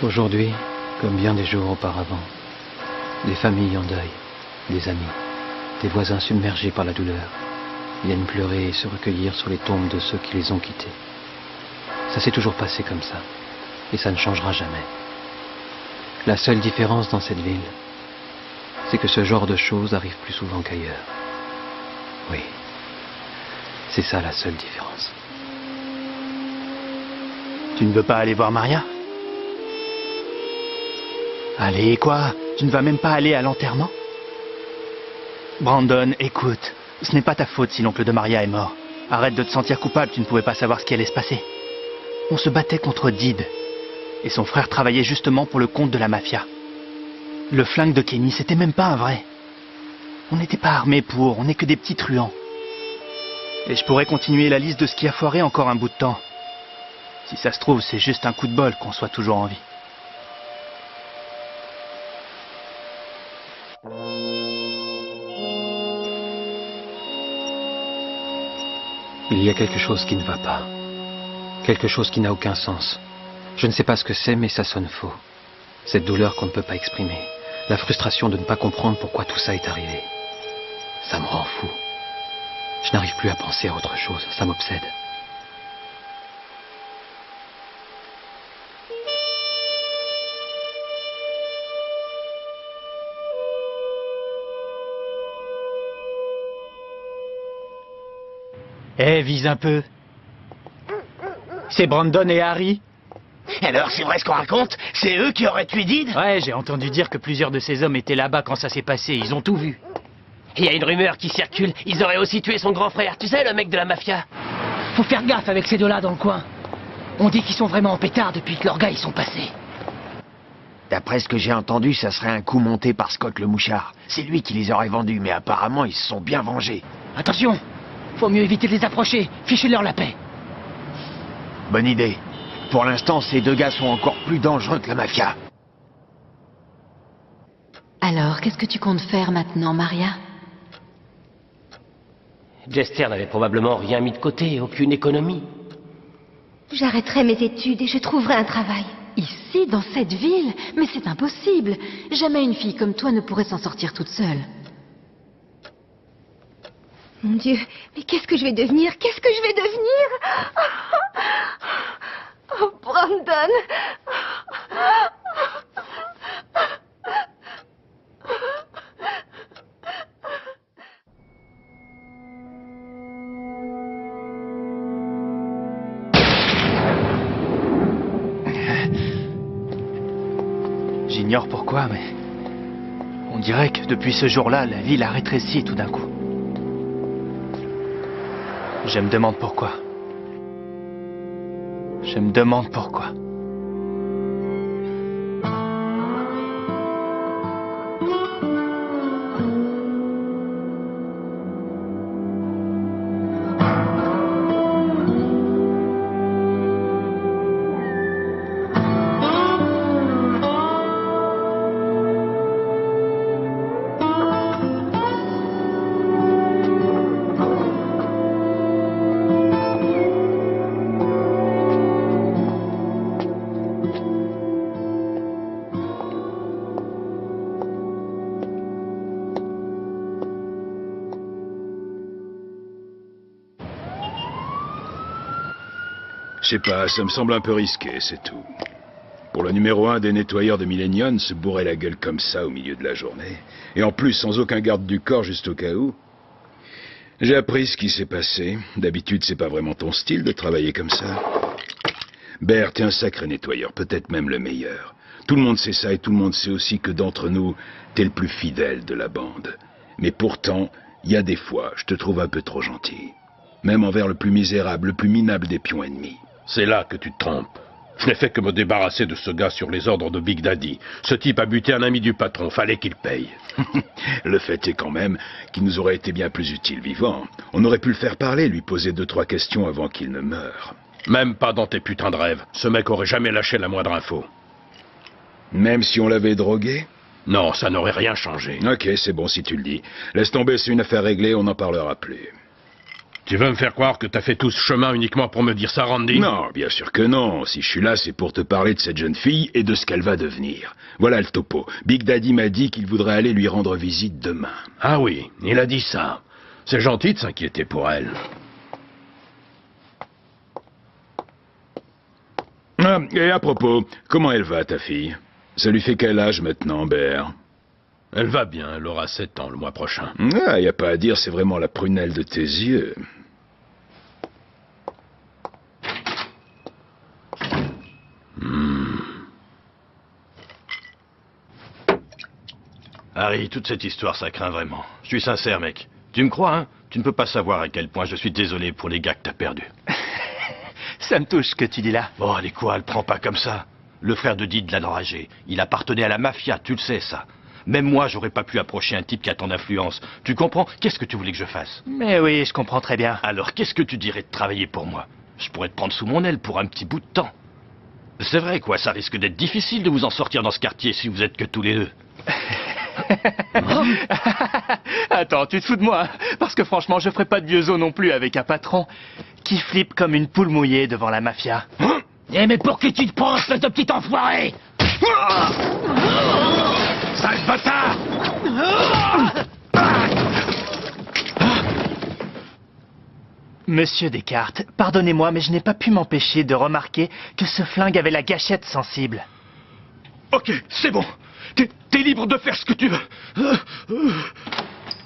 Aujourd'hui, comme bien des jours auparavant, des familles en deuil, des amis, des voisins submergés par la douleur, viennent pleurer et se recueillir sur les tombes de ceux qui les ont quittés. Ça s'est toujours passé comme ça, et ça ne changera jamais. La seule différence dans cette ville, c'est que ce genre de choses arrive plus souvent qu'ailleurs. Oui, c'est ça la seule différence. Tu ne veux pas aller voir Maria? Allez, quoi? Tu ne vas même pas aller à l'enterrement? Brandon, écoute, ce n'est pas ta faute si l'oncle de Maria est mort. Arrête de te sentir coupable, tu ne pouvais pas savoir ce qui allait se passer. On se battait contre Did, et son frère travaillait justement pour le compte de la mafia. Le flingue de Kenny, c'était même pas un vrai. On n'était pas armés pour, on n'est que des petits truands. Et je pourrais continuer la liste de ce qui a foiré encore un bout de temps. Si ça se trouve, c'est juste un coup de bol qu'on soit toujours en vie. Il y a quelque chose qui ne va pas. Quelque chose qui n'a aucun sens. Je ne sais pas ce que c'est, mais ça sonne faux. Cette douleur qu'on ne peut pas exprimer. La frustration de ne pas comprendre pourquoi tout ça est arrivé. Ça me rend fou. Je n'arrive plus à penser à autre chose. Ça m'obsède. Eh, vise un peu. C'est Brandon et Harry. Alors, c'est vrai ce qu'on raconte? C'est eux qui auraient tué Did? Ouais, j'ai entendu dire que plusieurs de ces hommes étaient là-bas quand ça s'est passé. Ils ont tout vu. Il y a une rumeur qui circule. Ils auraient aussi tué son grand frère. Tu sais, le mec de la mafia. Faut faire gaffe avec ces deux-là dans le coin. On dit qu'ils sont vraiment en pétard depuis que leurs gars y sont passés. D'après ce que j'ai entendu, ça serait un coup monté par Scott le mouchard. C'est lui qui les aurait vendus, mais apparemment, ils se sont bien vengés. Attention, faut mieux éviter de les approcher. Fichez-leur la paix. Bonne idée. Pour l'instant, ces deux gars sont encore plus dangereux que la mafia. Alors, qu'est-ce que tu comptes faire maintenant, Maria? Jester n'avait probablement rien mis de côté, aucune économie. J'arrêterai mes études et je trouverai un travail. Ici, dans cette ville? Mais c'est impossible. Jamais une fille comme toi ne pourrait s'en sortir toute seule. Mon Dieu, mais qu'est-ce que je vais devenir? Qu'est-ce que je vais devenir? Oh, Brandon! J'ignore pourquoi, mais... on dirait que depuis ce jour-là, la ville a rétréci tout d'un coup. Je me demande pourquoi. Je me demande pourquoi. Je sais pas, ça me semble un peu risqué, c'est tout. Pour le numéro 1 des nettoyeurs de Millennium, se bourrer la gueule comme ça au milieu de la journée. Et en plus, sans aucun garde du corps, juste au cas où. J'ai appris ce qui s'est passé. D'habitude, c'est pas vraiment ton style de travailler comme ça. Bert, t'es un sacré nettoyeur, peut-être même le meilleur. Tout le monde sait ça et tout le monde sait aussi que d'entre nous, t'es le plus fidèle de la bande. Mais pourtant, il y a des fois, je te trouve un peu trop gentil. Même envers le plus misérable, le plus minable des pions ennemis. C'est là que tu te trompes. Je n'ai fait que me débarrasser de ce gars sur les ordres de Big Daddy. Ce type a buté un ami du patron, fallait qu'il paye. Le fait est quand même qu'il nous aurait été bien plus utile vivant. On aurait pu le faire parler, lui poser 2-3 questions avant qu'il ne meure. Même pas dans tes putains de rêves. Ce mec aurait jamais lâché la moindre info. Même si on l'avait drogué? Non, ça n'aurait rien changé. Ok, c'est bon si tu le dis. Laisse tomber, c'est une affaire réglée, on n'en parlera plus. Tu veux me faire croire que t'as fait tout ce chemin uniquement pour me dire ça, Randy? Non, bien sûr que non. Si je suis là, c'est pour te parler de cette jeune fille et de ce qu'elle va devenir. Voilà le topo. Big Daddy m'a dit qu'il voudrait aller lui rendre visite demain. Ah oui, il a dit ça. C'est gentil de s'inquiéter pour elle. Ah, et à propos, comment elle va, ta fille? Ça lui fait quel âge maintenant, Bear? Elle va bien, elle aura 7 ans le mois prochain. Ah, y a pas à dire, c'est vraiment la prunelle de tes yeux. Harry, toute cette histoire, ça craint vraiment. Je suis sincère, mec. Tu me crois, hein? Tu ne peux pas savoir à quel point je suis désolé pour les gars que t'as perdus. Ça me touche ce que tu dis là. Oh, allez quoi, le prends pas comme ça. Le frère de Did l'a enragé. Il appartenait à la mafia, tu le sais, ça. Même moi, j'aurais pas pu approcher un type qui a ton influence. Tu comprends? Qu'est-ce que tu voulais que je fasse? Mais oui, je comprends très bien. Alors, qu'est-ce que tu dirais de travailler pour moi? Je pourrais te prendre sous mon aile pour un petit bout de temps. C'est vrai, quoi, ça risque d'être difficile de vous en sortir dans ce quartier si vous êtes que tous les deux. Attends, tu te fous de moi, hein? Parce que franchement, je ferai pas de vieux os non plus avec un patron qui flippe comme une poule mouillée devant la mafia. Eh mais pour qui tu te prends, espèce de petit enfoiré? Sale bâtard! Monsieur Descartes, pardonnez-moi, mais je n'ai pas pu m'empêcher de remarquer que ce flingue avait la gâchette sensible. Ok, c'est bon. T'es libre de faire ce que tu veux.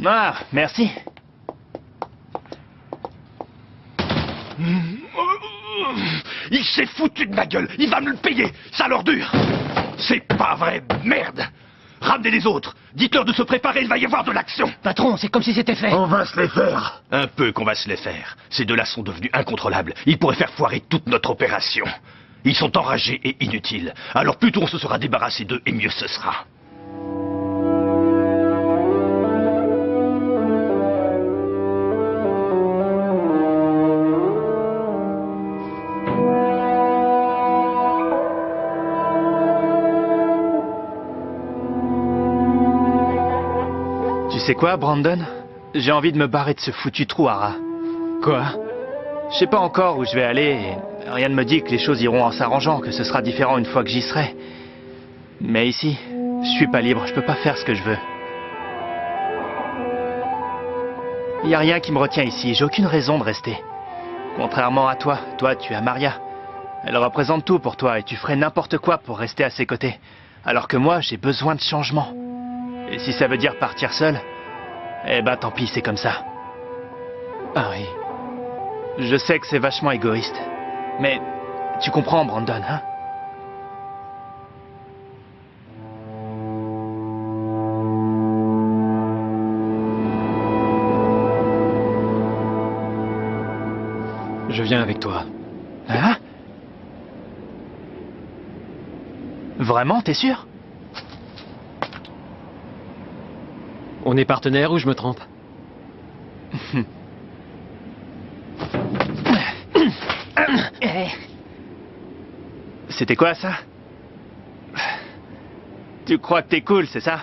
Ah, merci. Il s'est foutu de ma gueule. Il va me le payer, sale ordure. C'est pas vrai, merde. Ramenez les autres. Dites-leur de se préparer, il va y avoir de l'action. Patron, c'est comme si c'était fait. On va se les faire. Un peu qu'on va se les faire. Ces deux-là sont devenus incontrôlables. Ils pourraient faire foirer toute notre opération. Ils sont enragés et inutiles. Alors plus tôt on se sera débarrassé d'eux, et mieux ce sera. Tu sais quoi, Brandon? J'ai envie de me barrer de ce foutu trou à rats. Quoi? Je sais pas encore où je vais aller, et rien ne me dit que les choses iront en s'arrangeant, que ce sera différent une fois que j'y serai. Mais ici, je suis pas libre, je peux pas faire ce que je veux. Il y a rien qui me retient ici, j'ai aucune raison de rester. Contrairement à toi, tu as Maria. Elle représente tout pour toi et tu ferais n'importe quoi pour rester à ses côtés. Alors que moi, j'ai besoin de changement. Et si ça veut dire partir seul, eh ben tant pis, c'est comme ça. Harry, je sais que c'est vachement égoïste, mais tu comprends, Brandon, hein? Je viens avec toi. Hein? Vraiment, t'es sûr? On est partenaires ou je me trompe? C'était quoi ça? Tu crois que t'es cool, c'est ça?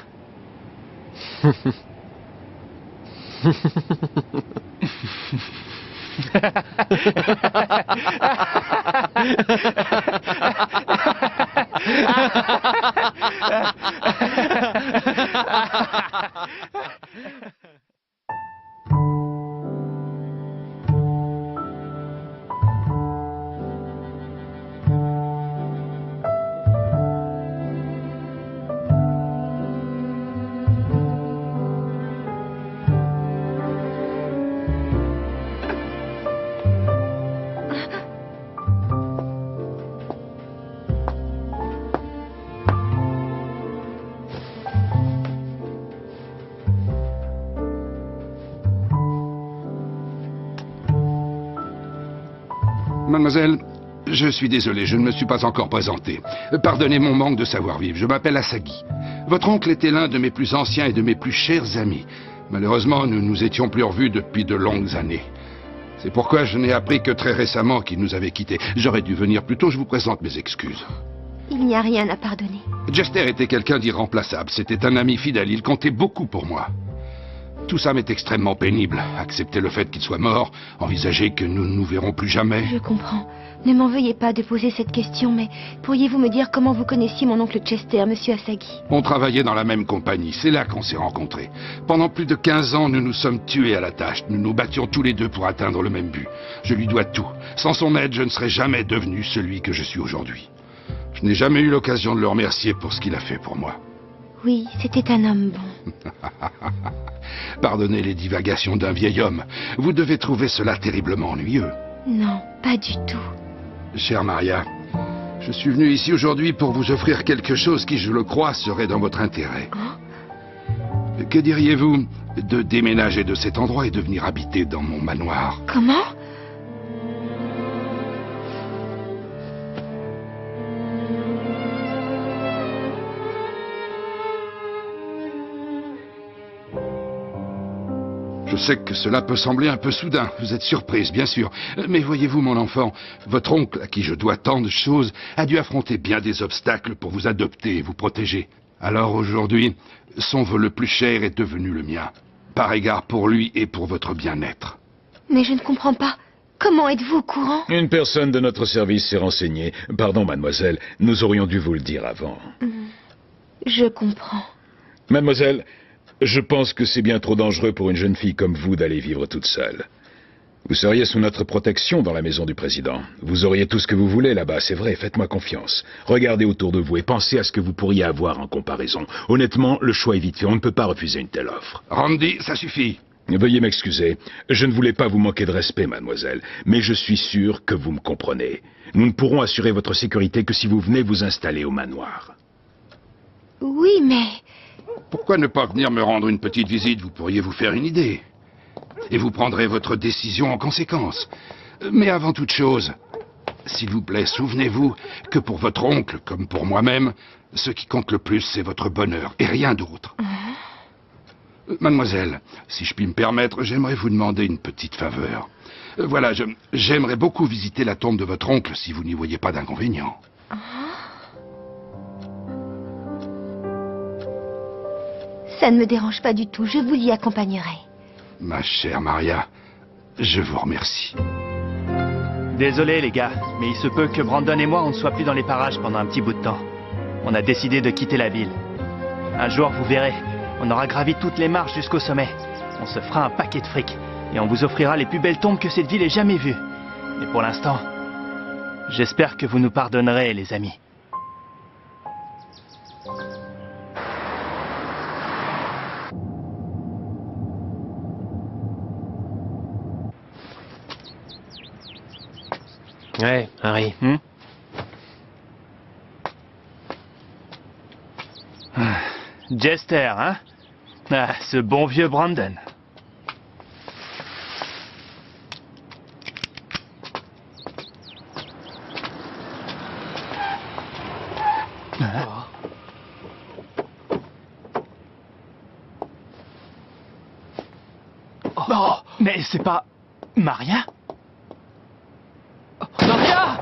Mademoiselle, je suis désolé, je ne me suis pas encore présenté. Pardonnez mon manque de savoir-vivre, je m'appelle Asagi. Votre oncle était l'un de mes plus anciens et de mes plus chers amis. Malheureusement, nous nous étions plus revus depuis de longues années. C'est pourquoi je n'ai appris que très récemment qu'il nous avait quittés. J'aurais dû venir plus tôt, je vous présente mes excuses. Il n'y a rien à pardonner. Jester était quelqu'un d'irremplaçable, c'était un ami fidèle, il comptait beaucoup pour moi. Tout ça m'est extrêmement pénible. Accepter le fait qu'il soit mort, envisager que nous ne nous verrons plus jamais. Je comprends. Ne m'en veuillez pas de poser cette question, mais pourriez-vous me dire comment vous connaissiez mon oncle Chester, monsieur Asagi? On travaillait dans la même compagnie, c'est là qu'on s'est rencontrés. Pendant plus de 15 ans, nous nous sommes tués à la tâche. Nous nous battions tous les deux pour atteindre le même but. Je lui dois tout. Sans son aide, je ne serais jamais devenu celui que je suis aujourd'hui. Je n'ai jamais eu l'occasion de le remercier pour ce qu'il a fait pour moi. Oui, c'était un homme bon. Pardonnez les divagations d'un vieil homme. Vous devez trouver cela terriblement ennuyeux. Non, pas du tout. Chère Maria, je suis venu ici aujourd'hui pour vous offrir quelque chose qui, je le crois, serait dans votre intérêt. Que diriez-vous de déménager de cet endroit et de venir habiter dans mon manoir? Comment? Je sais que cela peut sembler un peu soudain. Vous êtes surprise, bien sûr. Mais voyez-vous, mon enfant, votre oncle, à qui je dois tant de choses, a dû affronter bien des obstacles pour vous adopter et vous protéger. Alors aujourd'hui, son vœu le plus cher est devenu le mien, par égard pour lui et pour votre bien-être. Mais je ne comprends pas. Comment êtes-vous au courant? Une personne de notre service s'est renseignée. Pardon, mademoiselle, nous aurions dû vous le dire avant. Je comprends. Mademoiselle, je pense que c'est bien trop dangereux pour une jeune fille comme vous d'aller vivre toute seule. Vous seriez sous notre protection dans la maison du président. Vous auriez tout ce que vous voulez là-bas, c'est vrai, faites-moi confiance. Regardez autour de vous et pensez à ce que vous pourriez avoir en comparaison. Honnêtement, le choix est vite fait, on ne peut pas refuser une telle offre. Randy, ça suffit. Veuillez m'excuser, je ne voulais pas vous manquer de respect, mademoiselle, mais je suis sûr que vous me comprenez. Nous ne pourrons assurer votre sécurité que si vous venez vous installer au manoir. Oui, mais... Pourquoi ne pas venir me rendre une petite visite? Vous pourriez vous faire une idée. Et vous prendrez votre décision en conséquence. Mais avant toute chose, s'il vous plaît, souvenez-vous que pour votre oncle, comme pour moi-même, ce qui compte le plus, c'est votre bonheur, et rien d'autre. Mademoiselle, si je puis me permettre, j'aimerais vous demander une petite faveur. Voilà, j'aimerais beaucoup visiter la tombe de votre oncle, si vous n'y voyez pas d'inconvénient. Ça ne me dérange pas du tout, je vous y accompagnerai. Ma chère Maria, je vous remercie. Désolé les gars, mais il se peut que Brandon et moi on ne soit plus dans les parages pendant un petit bout de temps. On a décidé de quitter la ville. Un jour, vous verrez, on aura gravi toutes les marches jusqu'au sommet. On se fera un paquet de fric et on vous offrira les plus belles tombes que cette ville ait jamais vues. Mais pour l'instant, j'espère que vous nous pardonnerez, les amis. Ouais, Harry. Jester, hein? Ah, ce bon vieux Brandon. Oh, mais c'est pas... Maria? Maria!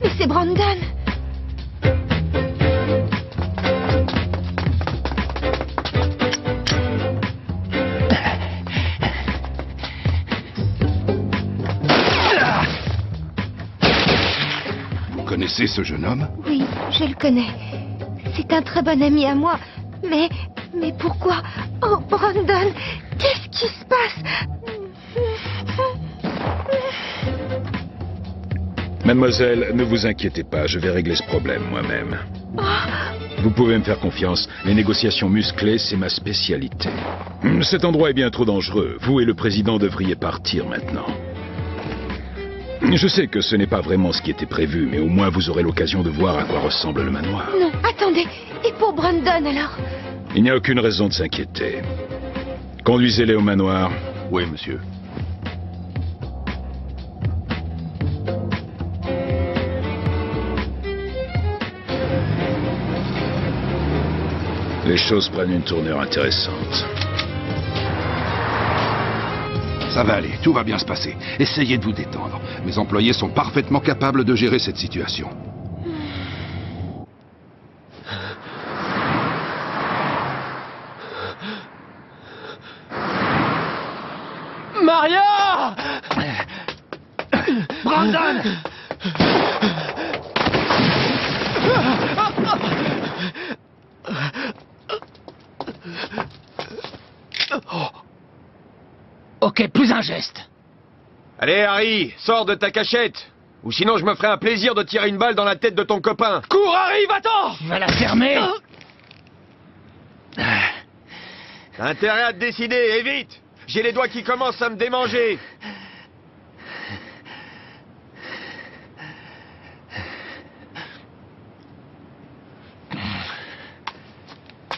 Mais c'est Brandon! Vous connaissez ce jeune homme? Oui, je le connais. C'est un très bon ami à moi. Mais pourquoi? Oh, Brandon, qu'est-ce qui se passe? Mademoiselle, ne vous inquiétez pas, je vais régler ce problème moi-même. Vous pouvez me faire confiance, les négociations musclées, c'est ma spécialité. Cet endroit est bien trop dangereux, vous et le président devriez partir maintenant. Je sais que ce n'est pas vraiment ce qui était prévu, mais au moins vous aurez l'occasion de voir à quoi ressemble le manoir. Non, attendez. Et pour Brandon, alors? Il n'y a aucune raison de s'inquiéter. Conduisez-les au manoir. Oui, monsieur. Les choses prennent une tournure intéressante. Ça va aller, tout va bien se passer. Essayez de vous détendre. Mes employés sont parfaitement capables de gérer cette situation. Maria! Brandon! Ok, plus un geste. Allez, Harry, sors de ta cachette. Ou sinon, je me ferai un plaisir de tirer une balle dans la tête de ton copain. Cours, Harry, va-t'en! Tu vas la fermer. T'as intérêt à te décider, et vite! J'ai les doigts qui commencent à me démanger.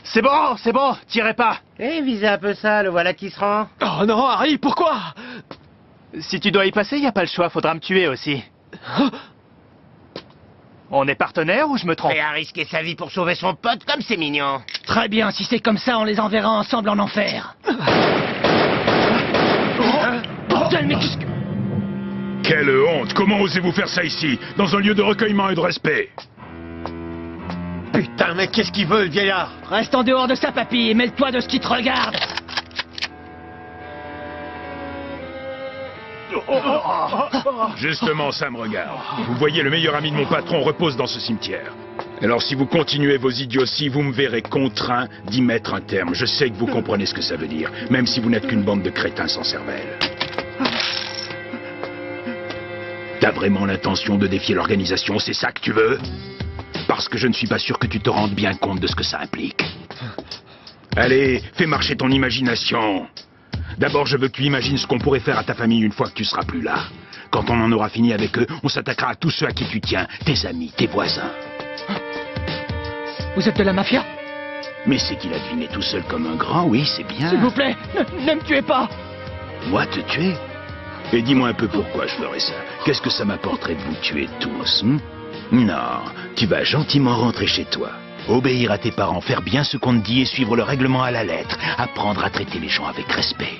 C'est bon, tirez pas. Visez un peu ça, le voilà qui se rend. Oh non, Harry, pourquoi? Si tu dois y passer, y a pas le choix, faudra me tuer aussi. On est partenaires ou je me trompe? Et à risquer sa vie pour sauver son pote, comme c'est mignon. Très bien, si c'est comme ça, on les enverra ensemble en enfer. Bordel, mais qu'est-ce que... Quelle honte! Comment osez-vous faire ça ici, dans un lieu de recueillement et de respect? Putain, mais qu'est-ce qu'il veut, le vieillard? Reste en dehors de ça, papy, et mêle-toi de ce qui te regarde. Justement, ça me regarde. Vous voyez, le meilleur ami de mon patron repose dans ce cimetière. Alors si vous continuez vos idioties, vous me verrez contraint d'y mettre un terme. Je sais que vous comprenez ce que ça veut dire, même si vous n'êtes qu'une bande de crétins sans cervelle. T'as vraiment l'intention de défier l'organisation, c'est ça que tu veux? Parce que je ne suis pas sûr que tu te rendes bien compte de ce que ça implique. Allez, fais marcher ton imagination. D'abord, je veux que tu imagines ce qu'on pourrait faire à ta famille une fois que tu seras plus là. Quand on en aura fini avec eux, on s'attaquera à tous ceux à qui tu tiens, tes amis, tes voisins. Vous êtes de la mafia? Mais c'est qu'il a deviné tout seul comme un grand, oui, c'est bien. S'il vous plaît, ne me tuez pas. Moi, te tuer? Et dis-moi un peu pourquoi je ferais ça. Qu'est-ce que ça m'apporterait de vous tuer tous, Non, tu vas gentiment rentrer chez toi. Obéir à tes parents, faire bien ce qu'on te dit et suivre le règlement à la lettre. Apprendre à traiter les gens avec respect.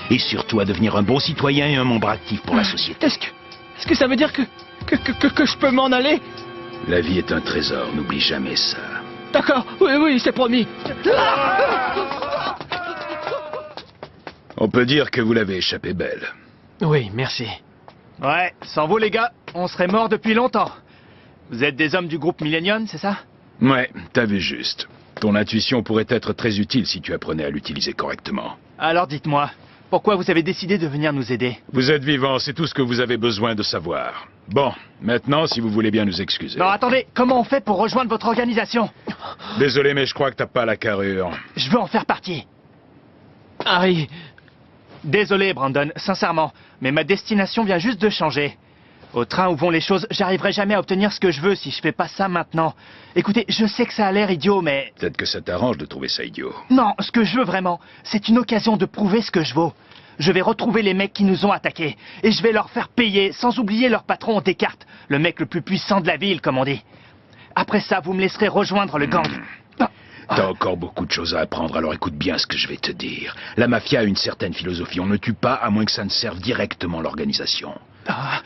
Et surtout à devenir un bon citoyen et un membre actif pour la société. Est-ce que ça veut dire que je peux m'en aller? La vie est un trésor, n'oublie jamais ça. D'accord, oui, c'est promis. On peut dire que vous l'avez échappé belle. Oui, merci. Ouais, sans vous les gars, on serait morts depuis longtemps. Vous êtes des hommes du groupe Millennium, c'est ça? Ouais, t'as vu juste. Ton intuition pourrait être très utile si tu apprenais à l'utiliser correctement. Alors dites-moi, pourquoi vous avez décidé de venir nous aider? Vous êtes vivant, c'est tout ce que vous avez besoin de savoir. Bon, maintenant, si vous voulez bien nous excuser. Non, attendez, comment on fait pour rejoindre votre organisation? Désolé, mais je crois que t'as pas la carrure. Je veux en faire partie. Harry... Désolé, Brandon, sincèrement, mais ma destination vient juste de changer. Au train où vont les choses, j'arriverai jamais à obtenir ce que je veux si je fais pas ça maintenant. Écoutez, je sais que ça a l'air idiot, mais... Peut-être que ça t'arrange de trouver ça idiot. Non, ce que je veux vraiment, c'est une occasion de prouver ce que je vaux. Je vais retrouver les mecs qui nous ont attaqués, et je vais leur faire payer, sans oublier leur patron Descartes, le mec le plus puissant de la ville, comme on dit. Après ça, vous me laisserez rejoindre le gang. T'as encore beaucoup de choses à apprendre, alors écoute bien ce que je vais te dire. La mafia a une certaine philosophie. On ne tue pas à moins que ça ne serve directement l'organisation.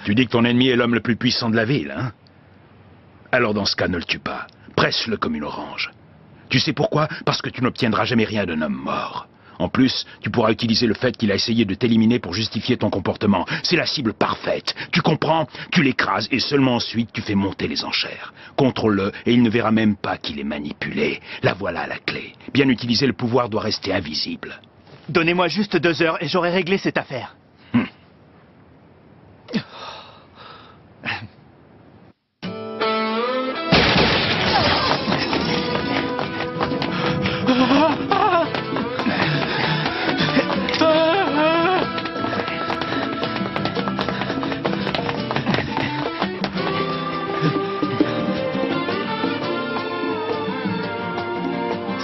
Tu dis que ton ennemi est l'homme le plus puissant de la ville, hein? Alors dans ce cas, ne le tue pas. Presse-le comme une orange. Tu sais pourquoi? Parce que tu n'obtiendras jamais rien d'un homme mort. En plus, tu pourras utiliser le fait qu'il a essayé de t'éliminer pour justifier ton comportement. C'est la cible parfaite. Tu comprends? Tu l'écrases et seulement ensuite tu fais monter les enchères. Contrôle-le et il ne verra même pas qu'il est manipulé. La voilà la clé. Bien utiliser, le pouvoir doit rester invisible. Donnez-moi juste 2 heures et j'aurai réglé cette affaire.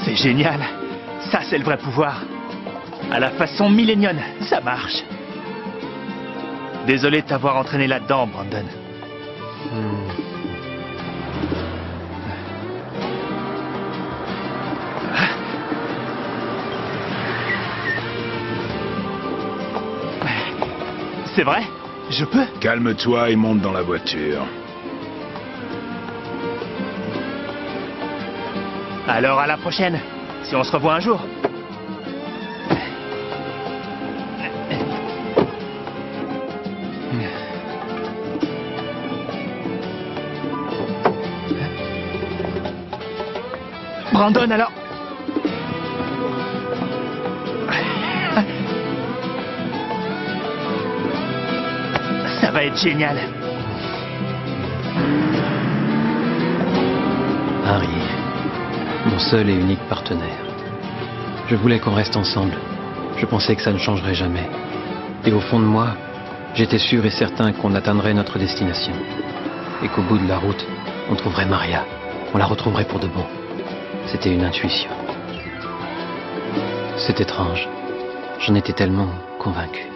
C'est génial. Ça, c'est le vrai pouvoir. À la façon Millennium, ça marche. Désolé de t'avoir entraîné là-dedans, Brandon. C'est vrai? Je peux? Calme-toi et monte dans la voiture. Alors à la prochaine, si on se revoit un jour. Brandon, alors... Ça va être génial. Harry, mon seul et unique partenaire. Je voulais qu'on reste ensemble. Je pensais que ça ne changerait jamais. Et au fond de moi, j'étais sûr et certain qu'on atteindrait notre destination. Et qu'au bout de la route, on trouverait Maria. On la retrouverait pour de bon. C'était une intuition. C'est étrange. J'en étais tellement convaincu.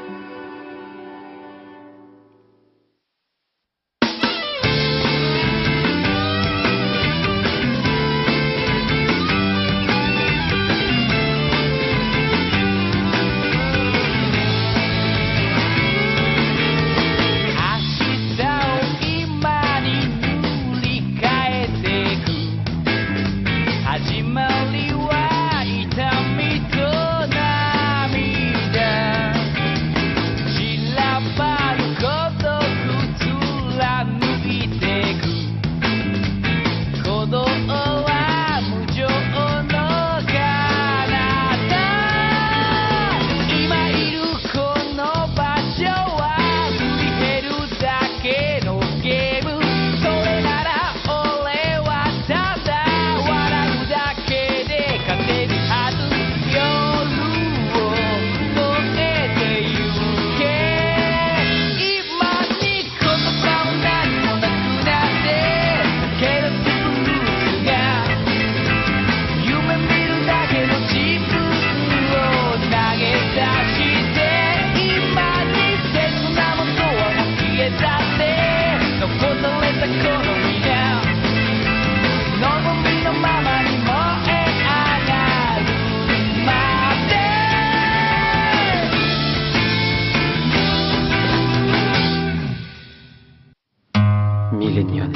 Millennium,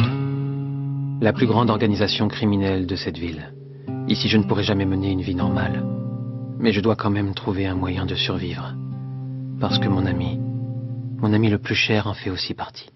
la plus grande organisation criminelle de cette ville. Ici, je ne pourrai jamais mener une vie normale. Mais je dois quand même trouver un moyen de survivre. Parce que mon ami le plus cher en fait aussi partie.